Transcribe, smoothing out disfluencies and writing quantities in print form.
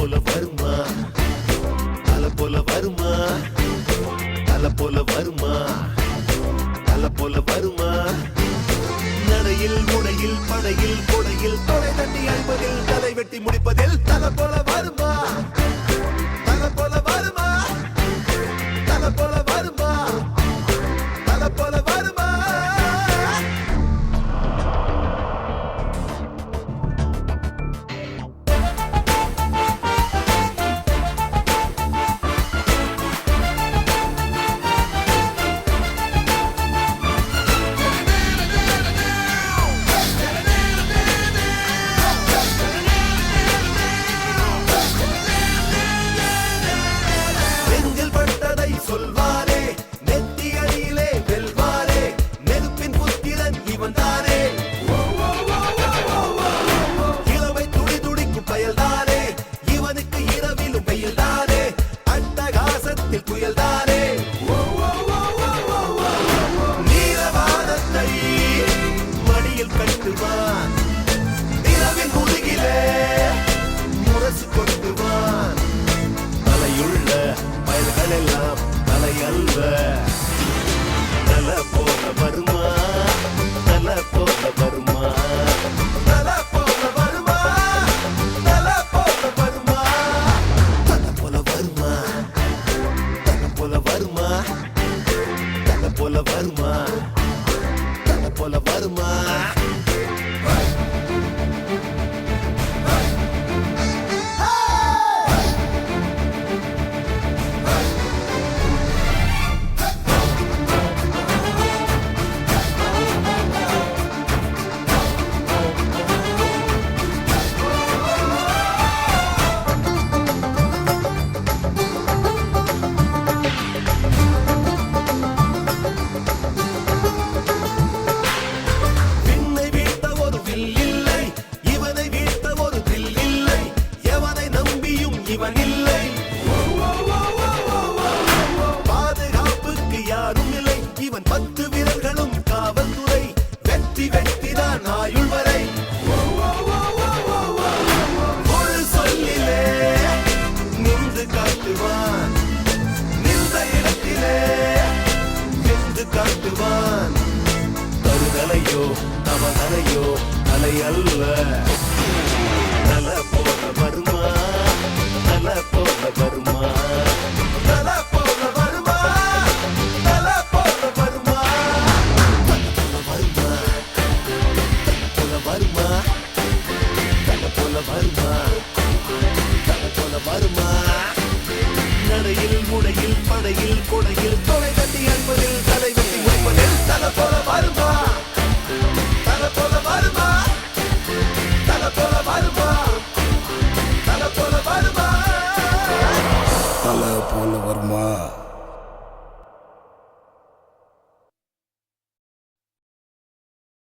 போல வருமா, தல போல வருமா, தல போல வருமா, தல போல வருமா. நடையில் முடையில் படையில் கொடையில் தொலை தட்டி அழிப்பதில் தலை வெட்டி முடிப்பதில் தல போல வருமா, தல போல வருமா, தல போல வருமா, தல போல வருமா. சொல்வாரே நெத்தி அடியிலே வெல்வாரே, நெருப்பின் புத்திரன் இவன் தானே. இளவை துடி துடிக்கும் பயல்தானே, இவனுக்கு இரவிலும் வெயில்தானே, அட்டகாசத்தில் புயல்தானே. நீலவானத்தை மடியில் கட்டுவான், நிலவின் முதுகிலே முரசு கொட்டுவான். தலையுள்ள பயல்களெல்லாம் தலையல்வ, தல போல வருமா, தல போல வருமா, தல போல வருமா, தல போல வருமா, தல போல வருமா, தல போல வருமா, தல போல வருமா, தல போல வருமா. இவன் இல்லை, பாதுகாப்புக்கு யாரும் இல்லை, இவன் 10 விரல்களும் காவல்துறை, வெற்றி வெற்றிதான் ஆயுள் வரை. ஒரு சொல்லிலே நின்று காட்டுவான், நின்ற இடத்திலே நின்று காட்டுவான். தருதலையோ தவதலையோ தலை அல்ல, தல போல வருமா, தல போல வருமா, தல போல வருமா, தல போல வருமா, தல போல வருமா, தல வருமா, தல போல வருமா, தல போல வருமா. நடையில் முடையில் படையில் கொடை